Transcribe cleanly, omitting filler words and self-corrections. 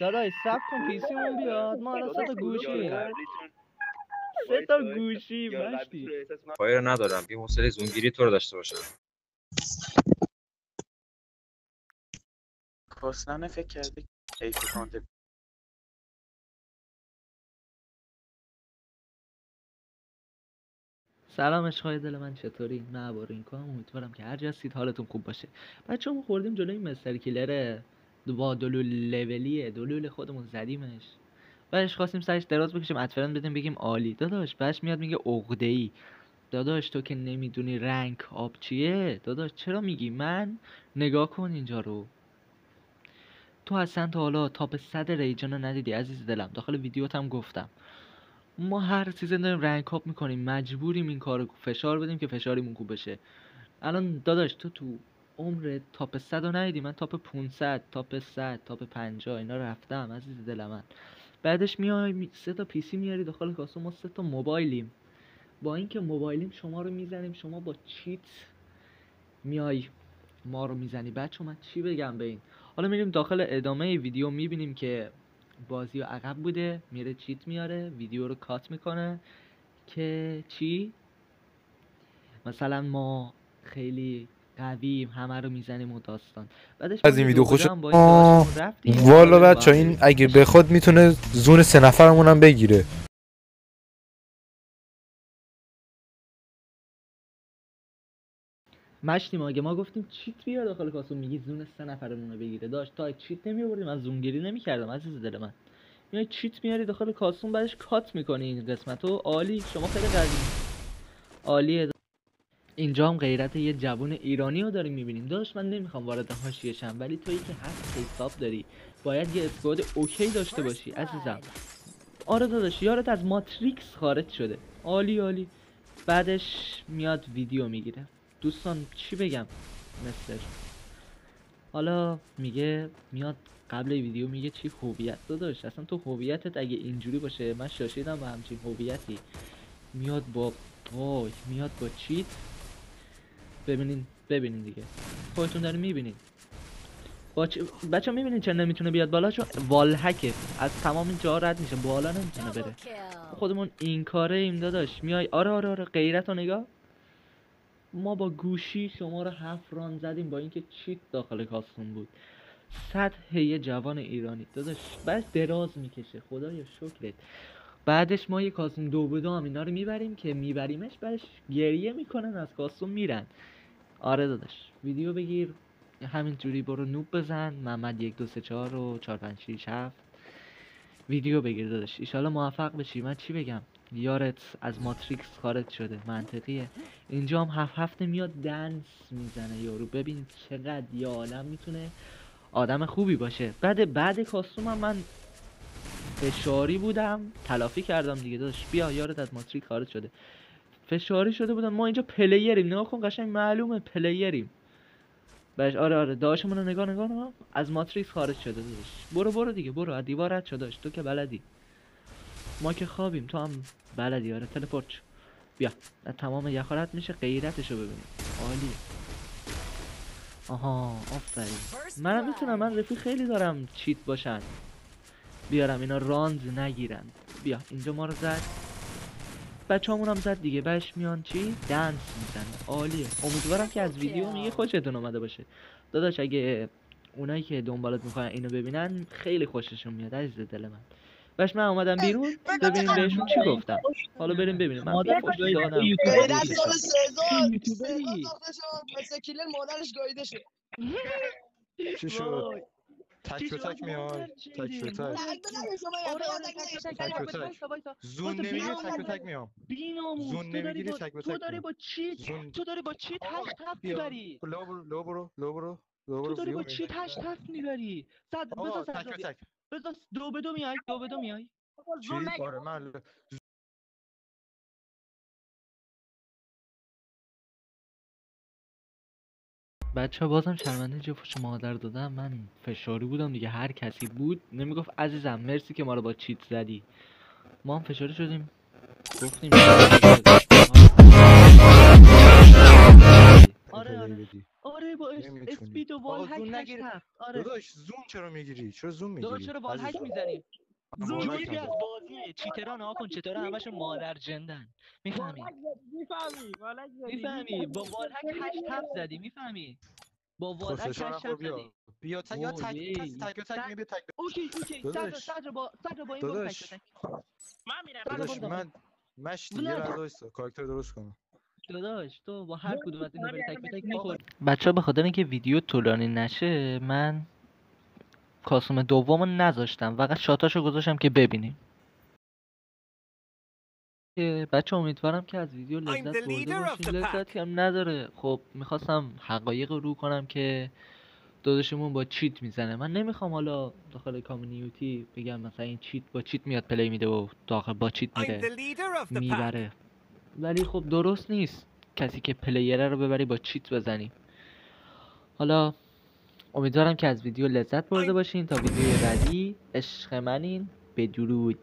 داداش سب کن پیسیمون بیاد، ما الان 3 تا گوشی 3 تا گوشی مشتی پایر ندارم، بی حوصله زونگیری تو رو داشته باشم. کاسنانه فکر کردی ایفی کانتر. سلام عشقای دل من، چطوری؟ من عبارین کنم، امیدوارم که هر جا هستید حالتون خوب باشه. بچه‌ها ما خوردیم جلوی مستر کیلر با دلول لولیه، دلول خودمون زدیمش. بعدش خواستیم سرش دراز بکشیم، اتفرن بدیم بگیم عالی. داداش بعدش میاد میگه عقده‌ای. داداش تو که نمیدونی رنگ آب چیه؟ داداش چرا میگی؟ من نگاه کن اینجا رو. تو اصلا تا حالا تاپ 100 ریجن رو ندیدی عزیز دلم. داخل ویدیوت هم گفتم ما هر سیزن داریم رنگ آپ میکنیم، مجبوریم این کارو فشار بدیم که فشاریمون خوب بشه. الان داداش تو عمر تاپ 100 رو ندیدی؟ من تاپ 500 تاپ 100 تاپ 50 اینا رفتم عزیز دل من. بعدش میای 3 تا پی سی میاری داخل کاسه، ما 3 تا موبایلیم. با اینکه موبایلیم شما رو میزنیم، شما با چیت میای ما رو میزنی. بچه من چی بگم به این؟ حالا میریم داخل ادامه ویدیو میبینیم که بازی عقب بوده، میره چیت میاره، ویدیو رو کات میکنه که چی؟ مثلا ما خیلی قویم، همه رو میزنیم و داستان. بعدش از این ویدیو خوش رفتیم والا بچه این اگه بخواد میتونه زون 3 نفرمون هم بگیره. مشتی ماگه ما گفتیم چیت بیار داخل کاسو، میگی زون 3 نفرمون رو بگیره. داشت تا چیت نمیآوردیم از زونگیری نمیکردم عزیز دل من. میای چیت میاری داخل کاسون، بعدش کات میکنی این قسمتو. عالی، شما خیلی قوی، عالیه. اینجا هم غیرت یه جوون ایرانی رو داریم میبینیم. داداش من نمیخوام وارد حاشیه شم، ولی تویی که 7 حساب داری باید یه اسکواد اوکی داشته باشی عزیزم. آره داداش، یارت از ماتریکس خارج شده. عالی عالی. بعدش میاد ویدیو میگیره. دوستان چی بگم مستر؟ حالا میگه میاد قبل ویدیو میگه چی هویت. داداش اصلا تو هویتت اگه اینجوری باشه، من شاشیدم با همچین هویتی. میاد با میاد با چیت. ببینین دیگه، خودتون دارین میبینین. بچه میبینین چرا نمیتونه بیاد بالا؟ چون والهکه، از تمام جا رد میشه، بالا نمیتونه بره. خودمون این کاره ایم داداش. میای آره غیرت رو نگاه. ما با گوشی شما رو 7 ران زدیم با اینکه چیت داخل کاستون بود. سطح یه جوان ایرانی داداش. بعد دراز میکشه، خدایا شکرت. بعدش ما یه کاستوم 2-2 هم اینا رو میبریم که میبریمش، بعدش گریه میکنن از کاستوم میرن. آره داداش ویدیو بگیر همینجوری، برو نوب بزن محمد 1 2 3 4 و 4 5 6 7 ویدیو بگیر داداش. ایشالا موفق بشی. من چی بگم؟ یارت از ماتریکس خارج شده، منطقیه. اینجا هم 7 میاد دنس میزنه یارو. ببین چقدر یه عالم میتونه آدم خوبی باشه. بعد کاستومم من فشاری بودم، تلافی کردم دیگه داداش. بیا یارت از ماتریکس خارج شده، فشاری شده بودم. ما اینجا پلیریم، نگاه کن قشنگ معلومه پلیریم. باش آره داشمون رو نگاه از ماتریکس خارج شده داداش. برو دیگه، برو از دیوار رد شو داش. تو که بلدی، ما که خوابیم، تو هم بلدی. آره تلپورت شو. بیا تمام یخا رد میشه، غیرتشو ببینیم. عالیه. آها آفرین. منم میتونم، من رفیق خیلی دارم چیت باشن بیارم اینا راند نگیرن. بیا اینجا ما رو زد، بچه‌مون هم زد دیگه. بعدش میان چی؟ دنس میزنه. عالیه. امیدوارم که از ویدیو میگه خوشتون اومده باشه داداش. اگه اونایی که دنبالت میکنن اینو ببینن خیلی خوششون میاد عزیز دل من. باش من اومدم بیرون ببینیم بهشون چی گفتم. حالا بریم ببینیم. من مادر فوش دادم. مسکیلر مادرش گاییده شد. چی شد؟ تک به تک میاد. تک به تک. زون نمیگیری تک به تک میام. زون نمیگیری تک به تک. تو داری با چیت هشت میبری. لو برو. تو داری با چیت هشت میبری. بذار تک به تک. بذار 2-2 میای. چی؟ آره من بچه بازم شرمنده اینجا فوش مادر دادم. من فشاری بودم دیگه، هر کسی بود نمیگفت عزیزم مرسی که ما رو با چیت زدی. ما هم فشاری شدیم گفتیم آره با نمیتونی اسپید و وال آقا هک زوم هشت نگیر هفت. آره داداش زوم چرا میگیری چرا زوم میگیری داداش چرا وال هک عزیزم؟ میزنی؟ وال هک جزئی از نزن. بازیه. چیترها نها کن چطوره همشون مادر جندن. میفهمی؟ میفهمی والک زدی میفهمی؟ با وال هک هشت هفت زدی. میفهمی؟ با وال هک خسروشان هشت خب هفت زدی. بیا یا اوه یه تک به تک می تک اوکی داداش صدر با این برو تک به داداش تک. من میرم داداش برو. من مشتی یه لحظه وایسا کاراکتر درست کنم داداش تو با هر کدوم از اینا بری تک به تک میخور. بچه ها به خاطر اینکه ویدیو طولانی نشه من کاسوم دومو نذاشتم، فقط شاتاشو گذاشتم که ببینیم. بچه امیدوارم که از ویدیو لذت برده باشین. لذتی هم نداره. خب میخواستم حقایق رو کنم که داداشمون با چیت میزنه. من نمیخوام حالا داخل کامیونیتی بگم مثلا این چیت با چیت میاد پلی میده و داخل با چیت میره میبره، ولی خب درست نیست کسی که پلیره رو ببری با چیت بزنی. حالا امیدوارم که از ویدیو لذت برده باشین. تا ویدیو بعدی عشق منین. بدرود.